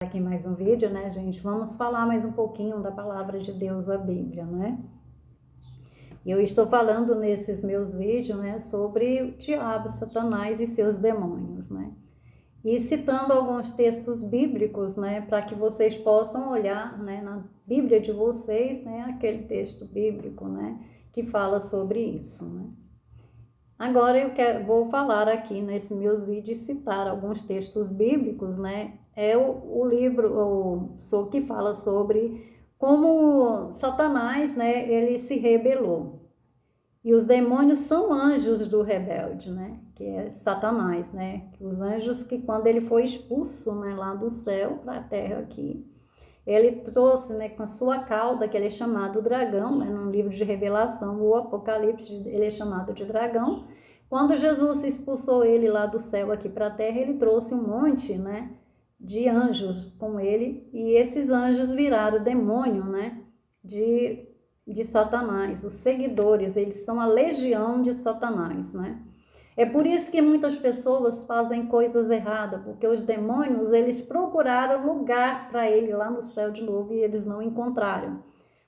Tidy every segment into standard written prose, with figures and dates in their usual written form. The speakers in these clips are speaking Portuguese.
Aqui mais um vídeo, né, gente? Vamos falar mais um pouquinho da palavra de Deus, a Bíblia, né? Eu estou falando nesses meus vídeos, né, sobre o diabo, Satanás e seus demônios, né? E citando alguns textos bíblicos, né, para que vocês possam olhar, né, na Bíblia de vocês, né, aquele texto bíblico, né, que fala sobre isso, né? Agora vou falar aqui nesses meus vídeos, citar alguns textos bíblicos, né? É o livro que fala sobre como Satanás, né? Ele se rebelou. E os demônios são anjos do rebelde, né? Que é Satanás, né? Os anjos que quando ele foi expulso, né, lá do céu para a terra aqui, ele trouxe, né, com a sua cauda, que ele é chamado dragão, né, no livro de Revelação, o Apocalipse, ele é chamado de dragão. Quando Jesus expulsou ele lá do céu aqui para a terra, ele trouxe um monte, né, de anjos com ele, e esses anjos viraram demônio, né, de Satanás. Os seguidores, eles são a legião de Satanás, né? É por isso que muitas pessoas fazem coisas erradas, porque os demônios, eles procuraram lugar para ele lá no céu de novo e eles não encontraram,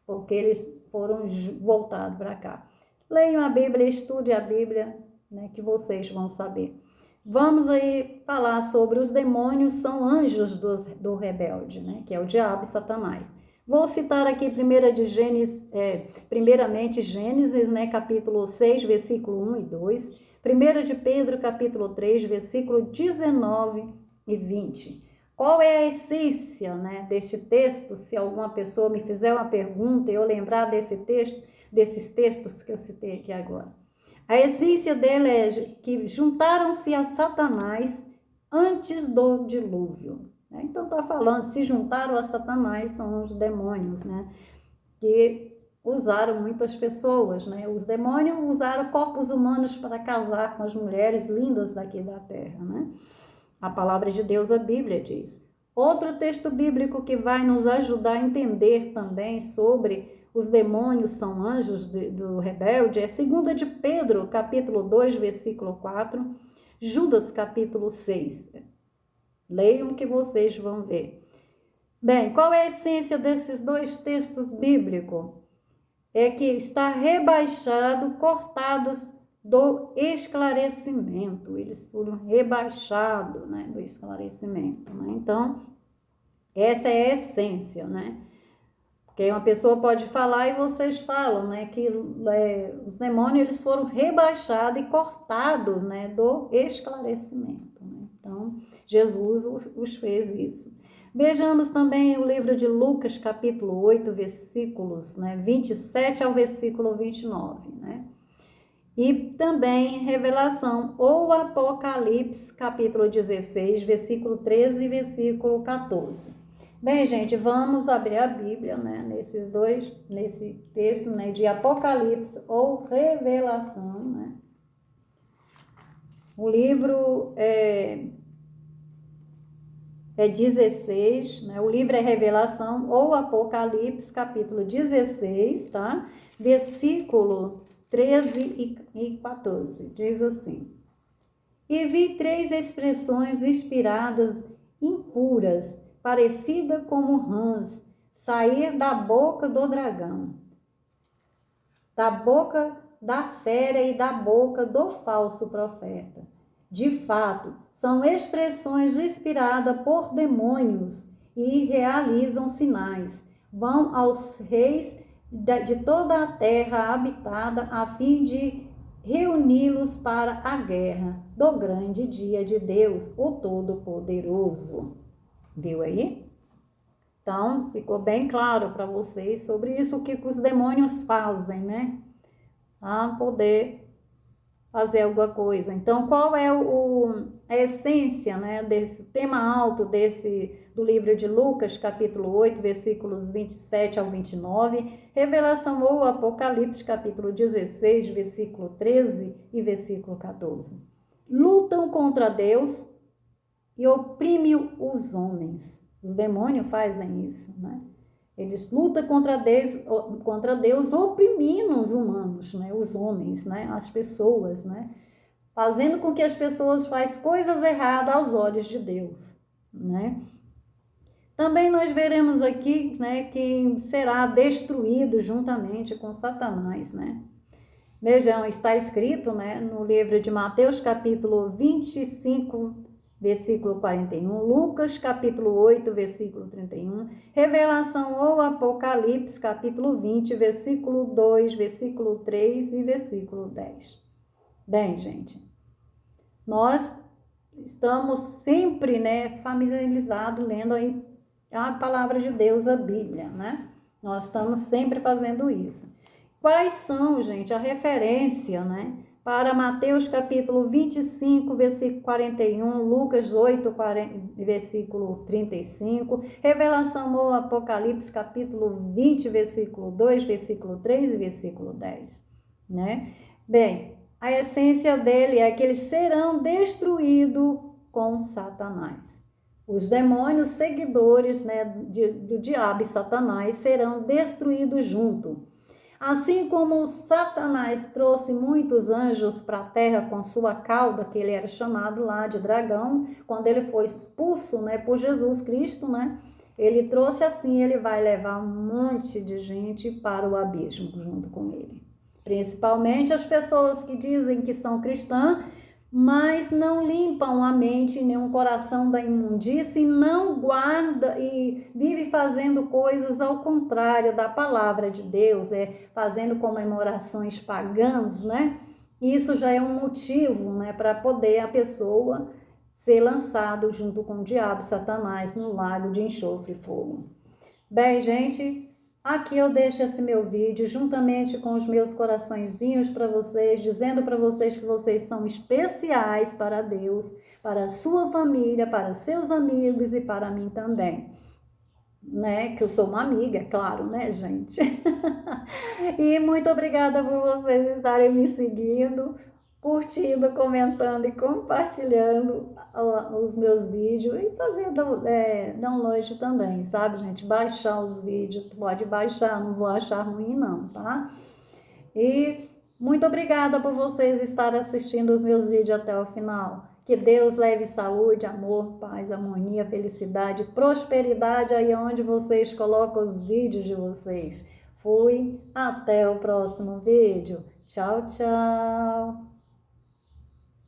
porque eles foram voltados para cá. Leiam a Bíblia, estude a Bíblia, né, que vocês vão saber. Vamos aí falar sobre os demônios, são anjos do rebelde, né, que é o diabo e Satanás. Vou citar aqui primeiramente Gênesis, né, capítulo 6, versículo 1 e 2, 1 de Pedro, capítulo 3, versículo 19 e 20. Qual é a essência, né, deste texto? Se alguma pessoa me fizer uma pergunta e eu lembrar desses textos que eu citei aqui agora. A essência dela é que juntaram-se a Satanás antes do dilúvio. Então está falando, se juntaram a Satanás, são os demônios, né, que usaram muitas pessoas, né? Os demônios usaram corpos humanos para casar com as mulheres lindas daqui da terra, né? A palavra de Deus, a Bíblia diz. Outro texto bíblico que vai nos ajudar a entender também sobre os demônios são anjos do rebelde é 2 de Pedro, capítulo 2, versículo 4, Judas, capítulo 6. Leiam que vocês vão ver. Bem, qual é a essência desses dois textos bíblicos? É que está rebaixado, cortados do esclarecimento. Eles foram rebaixados, né, do esclarecimento, né? Então, essa é a essência, né? Porque uma pessoa pode falar e vocês falam, né, que os demônios eles foram rebaixados e cortados, né, do esclarecimento, né? Então, Jesus os fez isso. Vejamos também o livro de Lucas, capítulo 8, versículos, né, 27 ao versículo 29, né? E também Revelação ou Apocalipse, capítulo 16, versículo 13 e versículo 14. Bem, gente, vamos abrir a Bíblia, né, nesse texto, né, de Apocalipse ou Revelação, né? O livro é 16, né? O livro é Revelação ou Apocalipse, capítulo 16, tá? Versículo 13 e 14. Diz assim: E vi 3 expressões inspiradas impuras, parecida como rãs, sair da boca do dragão, da boca da fera e da boca do falso profeta. De fato, são expressões inspiradas por demônios e realizam sinais. Vão aos reis de toda a terra habitada a fim de reuni-los para a guerra do grande dia de Deus, o Todo-Poderoso. Viu aí? Então, ficou bem claro para vocês sobre isso, o que os demônios fazem, né? A poder fazer alguma coisa. Então, qual é a essência, né, desse tema alto do livro de Lucas, capítulo 8, versículos 27 ao 29, Revelação ou Apocalipse, capítulo 16, versículo 13 e versículo 14. Lutam contra Deus e oprimem os homens. Os demônios fazem isso, né? Eles lutam contra Deus oprimindo os humanos, né? Os homens, né? As pessoas, né? Fazendo com que as pessoas façam coisas erradas aos olhos de Deus, né? Também nós veremos aqui, né, que será destruído juntamente com Satanás, né? Vejam, está escrito, né, no livro de Mateus, capítulo 25, versículo 41, Lucas, capítulo 8, versículo 31, Revelação ou Apocalipse, capítulo 20, versículo 2, versículo 3 e versículo 10. Bem, gente, nós estamos sempre, né, familiarizados lendo aí a palavra de Deus, a Bíblia, né? Nós estamos sempre fazendo isso. Quais são, gente, a referência, né? Para Mateus capítulo 25, versículo 41, Lucas 8, versículo 35, Revelação ou Apocalipse capítulo 20, versículo 2, versículo 3 e versículo 10, né? Bem, a essência dele é que eles serão destruídos com Satanás. Os demônios seguidores, né, do diabo e Satanás serão destruídos junto. Assim como Satanás trouxe muitos anjos para a terra com sua cauda, que ele era chamado lá de dragão, quando ele foi expulso, né, por Jesus Cristo, né, ele trouxe assim, ele vai levar um monte de gente para o abismo junto com ele. Principalmente as pessoas que dizem que são cristãs, mas não limpam a mente nem o coração da imundícia e não guarda e vive fazendo coisas ao contrário da palavra de Deus, fazendo comemorações pagãs, né? Isso já é um motivo, né, para poder a pessoa ser lançado junto com o diabo, Satanás, no lago de enxofre e fogo. Bem, gente, aqui eu deixo esse meu vídeo juntamente com os meus coraçõezinhos para vocês, dizendo para vocês que vocês são especiais para Deus, para a sua família, para seus amigos e para mim também, né? Que eu sou uma amiga, é claro, né, gente? E muito obrigada por vocês estarem me seguindo, curtindo, comentando e compartilhando os meus vídeos e fazendo download também, sabe, gente? Baixar os vídeos, pode baixar, não vou achar ruim não, tá? E muito obrigada por vocês estarem assistindo os meus vídeos até o final. Que Deus leve saúde, amor, paz, harmonia, felicidade, prosperidade aí onde vocês colocam os vídeos de vocês. Fui, até o próximo vídeo. Tchau, tchau!